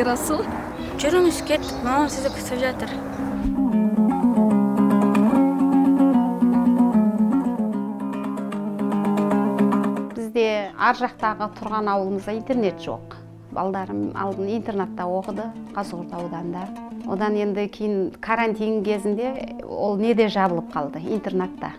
Расул? Жүріңіз, кеттік, мамам сізді күтіп жатыр. Бізде ар жақтағы тұрған ауылымызда интернет жоқ. Балдарым алдын интернатта оқыды, Қазығұрт ауданында. Одан енді кейін карантин кезінде ол неде жабылып қалды, интернатта.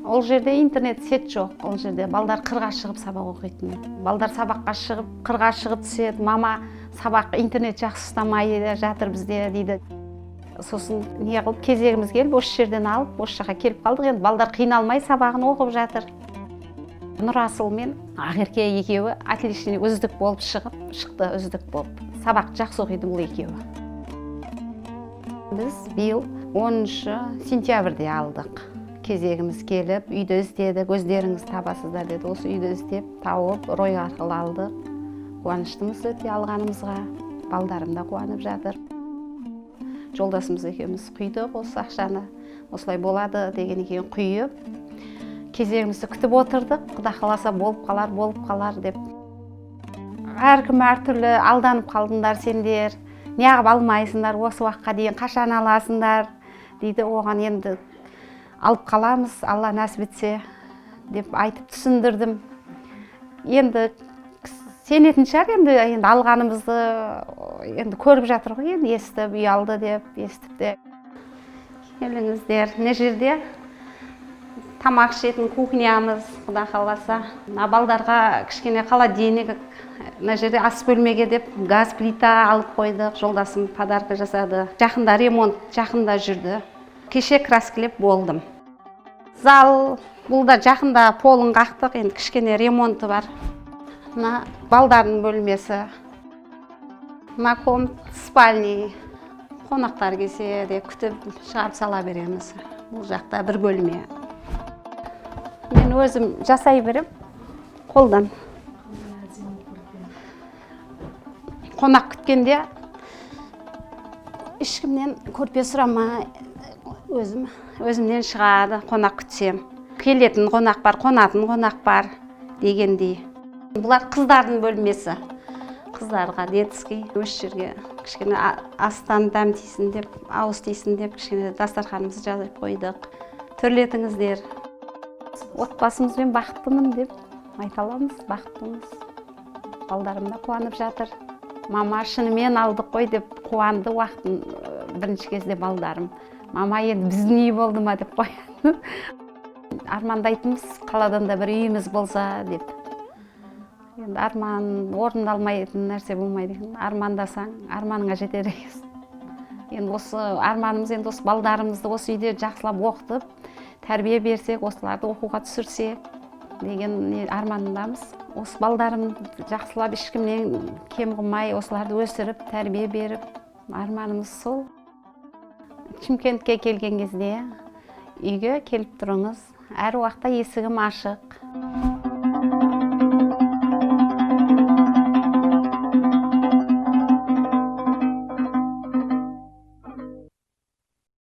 Ол жерде интернет сет жоқ. Ол жерде балдар қырға шығып сабақ оқитын. Балдар сабаққа шығып, қырға шығып түседі. Мама сабақ интернет жақсы ұстамай жатыр бізде дейді. Сосын не қылып кезегіміз келіп, осы жерден алып, осы жаққа келіп қалдық. Енді балдар қиналмай сабағын оқып жатыр. Нұрасыл мен Ақерке екеуі отличный үздік болып шықты үздік болып. Сабақ жақсы оқиды бұл екеуі. Біз биыл 10 сентябрьде алдық. Кезегіміз келіп, үйді іздедік, өздеріңіз табасыздар деді. Осы үйді іздеп, тауып, рой арқылы алдық. Қуаныштымыз өте алғанымызға. Балдарым да қуанып жатыр. Жолдасымыз екеуміз құйдық осы ақшаны. Осылай болады деген екен құйып. Кезегімізді күтіп отырдық. Құда қаласа болып қалар деп. Әркім әртүрлі алданып қалдыңдар сендер. Неғып алмайсыңдар, осы уақытқа дейін қашан аласыңдар дейді. Оған енді алып қаламыз, Алла нәсіп етсе деп айтып түсіндірдім. Енді сенетін шығар, енді алғанымызды енді көріп жатыр ғой, енді естіп, ұялды деп, естіп де. Келіңіздер, не жерде тамақ ішетін кухнямыз, құда қаласа. Балдарға кішкене холодильник, мына жерде ас бөлмеге деп газ плита алып қойдық. Жолдасым подарка жасады. Жақында ремонт, жақында жүрді. Кеше краскілеп болдым. Зал, бұл да жақында полын қақтық, енді кішкене ремонты бар. Мына балдардың бөлмесі. Мына спальни. Қонақтар келсе де күтіп шығарып сала береміз. Бұл жақта бір бөлме. Мен өзім жасай берем қолдан. Қонақ күткенде ешкімнен көрпе сұрамай өзімнен шығады, қонақ күтсем. Келетін қонақ бар, қонатын қонақ бар дегендей. Бұлар қыздардың бөлмесі. Қыздарға детский, осы жерге кішкене астан дәм тисін деп, ауыз тисін деп, кішкене дастарханымызды жазып қойдық. Төрлетіңіздер. Отбасымызбен бақыттымын деп айта аламыз, бақыттымыз. Балдарым да қуанып жатыр. Мама шынымен алдық қой деп қуанды уақытын бірінші кезде балдарым. Мама енді біздің үй болды ма деп қояды. Армандайтынымыз қаладан да бір үйіміз болса деп. Енді арман орындалмайтын нәрсе болмайды екен. Армандасаң, арманыңа жетер екенсің. Енді осы арманымыз, енді осы балдарымызды осы үйде жақсылап оқытып, тәрбие берсек, осыларды оқуға түсірсек деген арманындамыз. Осы балдарымды жақсылап ешкімнен кем қылмай, осыларды өсіріп, тәрбие беріп, арманымыз сол. Шымкентке келген кезде үйге келіп тұрыңыз. Әр уақытта есігім ашық.